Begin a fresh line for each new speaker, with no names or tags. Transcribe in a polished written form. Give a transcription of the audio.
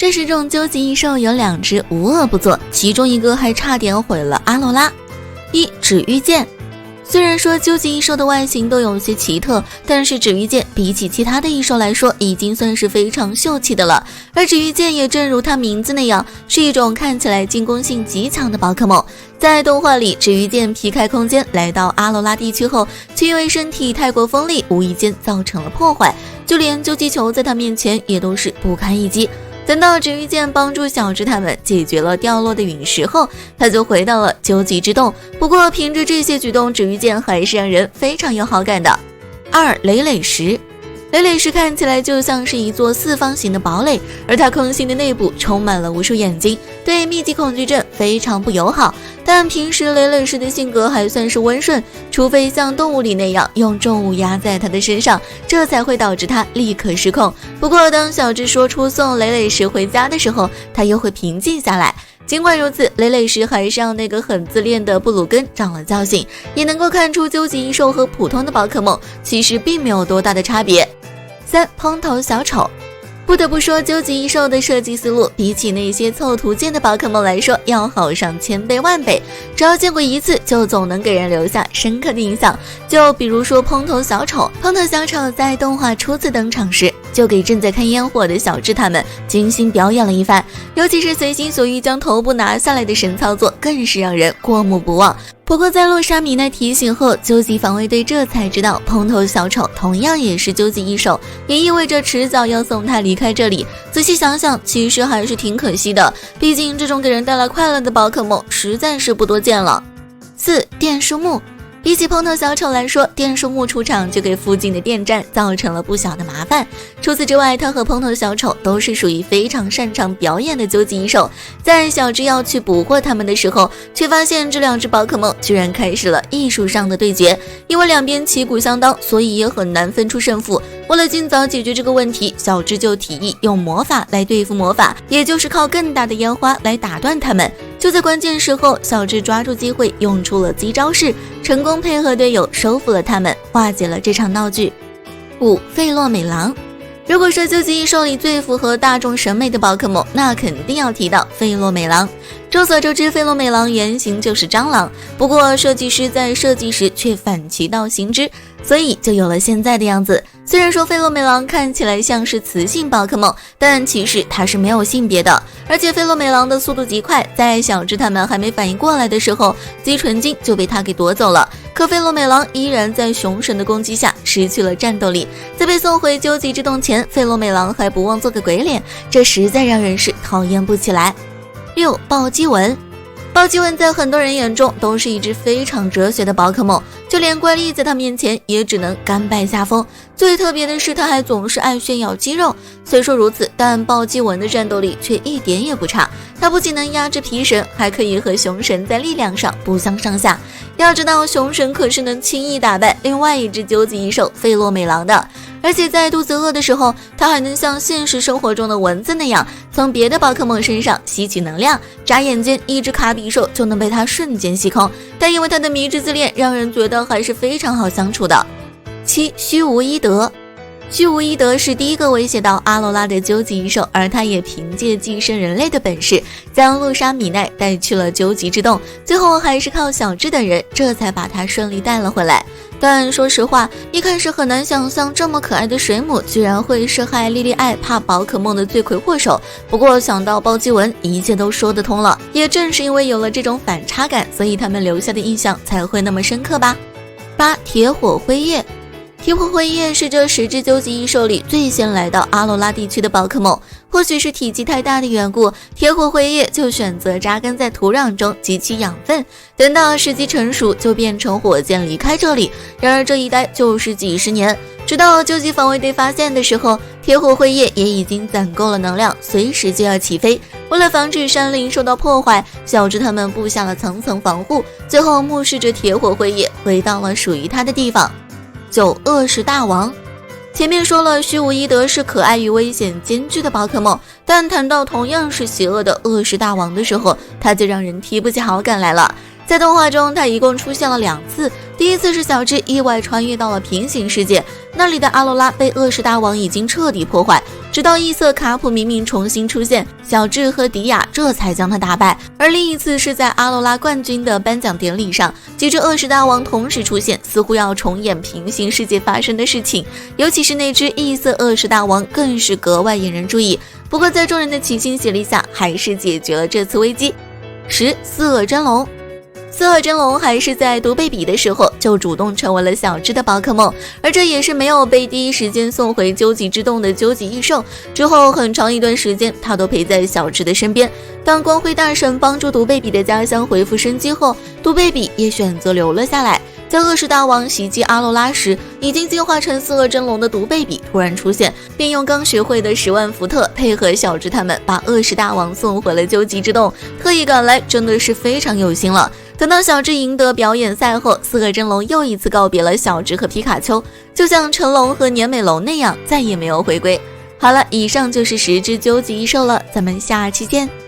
这时众究极异兽有2只无恶不作，其中一个还差点毁了阿罗拉。1. 指玉剑。虽然说究极异兽的外形都有些奇特，但是指玉剑比起其他的异兽来说已经算是非常秀气的了。而指玉剑也正如它名字那样，是一种看起来进攻性极强的宝可梦。在动画里，指玉剑劈开空间来到阿罗拉地区后，却因为身体太过锋利，无意间造成了破坏，就连究极球在它面前也都是不堪一击。等到指玉剑帮助小智他们解决了掉落的陨石后，他就回到了究极之洞。不过凭着这些举动，指玉剑还是让人非常有好感的。2. 累累石。累累石看起来就像是一座4方形的堡垒，而它空心的内部充满了无数眼睛，对密集恐惧症非常不友好。但平时累累石的性格还算是温顺，除非像动物里那样用重物压在它的身上，这才会导致它立刻失控。不过当小智说出送累累石回家的时候，它又会平静下来。尽管如此，累累石还是让那个很自恋的布鲁根长了教训，也能够看出究极异兽和普通的宝可梦其实并没有多大的差别。3. 蓬头小丑。不得不说，究极异兽的设计思路比起那些凑图鉴的宝可梦来说要好上千倍万倍，只要见过一次就总能给人留下深刻的印象。就比如说蓬头小丑，蓬头小丑在动画初次登场时就给正在看烟火的小智他们精心表演了一番，尤其是随心所欲将头部拿下来的神操作更是让人过目不忘。不过在洛莎米奈提醒后，究极防卫队这才知道蓬头小丑同样也是究极异兽，也意味着迟早要送他离开这里。仔细想想，其实还是挺可惜的，毕竟这种给人带来快乐的宝可梦实在是不多见了。4. 电树木。比起蓬头小丑来说，电树木出场就给附近的电站造成了不小的麻烦。除此之外，他和蓬头小丑都是属于非常擅长表演的究极异兽。在小智要去捕获他们的时候，却发现这2只宝可梦居然开始了艺术上的对决。因为两边旗鼓相当，所以也很难分出胜负。为了尽早解决这个问题，小智就提议用魔法来对付魔法，也就是靠更大的烟花来打断他们。就在关键时候，小智抓住机会用出了激招式，成功配合队友收服了他们，化解了这场闹剧。5. 费洛美狼。如果说究极异兽里最符合大众审美的宝可梦，那肯定要提到费洛美狼。众所周知，费洛美狼原型就是蟑螂，不过设计师在设计时却反其道行之，所以就有了现在的样子。虽然说费洛美狼看起来像是雌性宝可梦，但其实它是没有性别的，而且费洛美狼的速度极快，在小智他们还没反应过来的时候，激纯金就被他给夺走了。可费洛美狼依然在熊神的攻击下失去了战斗力，在被送回究极之洞前，费洛美狼还不忘做个鬼脸，这实在让人是讨厌不起来。6. 暴击蚊。暴击蚊在很多人眼中都是一只非常哲学的宝可梦，就连怪力在它面前也只能甘拜下风。最特别的是，它还总是爱炫耀肌肉。虽说如此，但暴击蚊的战斗力却一点也不差。它不仅能压制皮神，还可以和熊神在力量上不相上下。要知道，熊神可是能轻易打败另外一只究极异兽费洛美狼的。而且在肚子饿的时候，它还能像现实生活中的蚊子那样，从别的宝可梦身上吸取能量，眨眼间一只卡比兽就能被它瞬间吸空。但因为它的迷之自恋，让人觉得还是非常好相处的。7. 虚无伊德。虚无伊德是第一个威胁到阿罗拉的究极异兽，而他也凭借寄生人类的本事，将洛莎米奈带去了究极之洞，最后还是靠小智等人，这才把他顺利带了回来。但说实话，一开始很难想象这么可爱的水母居然会是害莉莉艾怕宝可梦的罪魁祸首。不过想到暴击蚊，一切都说得通了。也正是因为有了这种反差感，所以他们留下的印象才会那么深刻吧。8. 铁火辉夜。铁火辉夜是这10只究极异兽里最先来到阿罗拉地区的宝可梦，或许是体积太大的缘故，铁火辉夜就选择扎根在土壤中汲取养分，等到时机成熟就变成火箭离开这里。然而这一待就是几十年，直到究极防卫队发现的时候，铁火辉夜也已经攒够了能量，随时就要起飞。为了防止山林受到破坏，小智他们布下了层层防护，最后目视着铁火辉夜回到了属于他的地方。9. 恶石大王。前面说了，虚无伊德是可爱与危险兼具的宝可梦，但谈到同样是邪恶的恶石大王的时候，他就让人提不起好感来了。在动画中，他一共出现了2次，第一次是小智意外穿越到了平行世界，那里的阿罗拉被恶石大王已经彻底破坏，直到异色卡普明明重新出现，小智和迪亚这才将他打败。而另一次是在阿罗拉冠军的颁奖典礼上，几只恶石大王同时出现，似乎要重演平行世界发生的事情，尤其是那只异色恶石大王更是格外引人注意。不过在众人的齐心协力下，还是解决了这次危机。四恶真龙。四恶真龙还是在毒贝比的时候就主动成为了小智的宝可梦，而这也是没有被第一时间送回究极之洞的究极异兽。之后很长一段时间，他都陪在小智的身边。当光辉大神帮助毒贝比的家乡恢复生机后，毒贝比也选择留了下来。在恶石大王袭击阿罗拉时，已经进化成四恶真龙的毒贝比突然出现，并用刚学会的10万伏特配合小智他们，把恶石大王送回了究极之洞。特意赶来真的是非常有心了。等到小智赢得表演赛后，四恶真龙又一次告别了小智和皮卡丘，就像成龙和年美龙那样，再也没有回归。好了，以上就是10只究极异兽了，咱们下期见。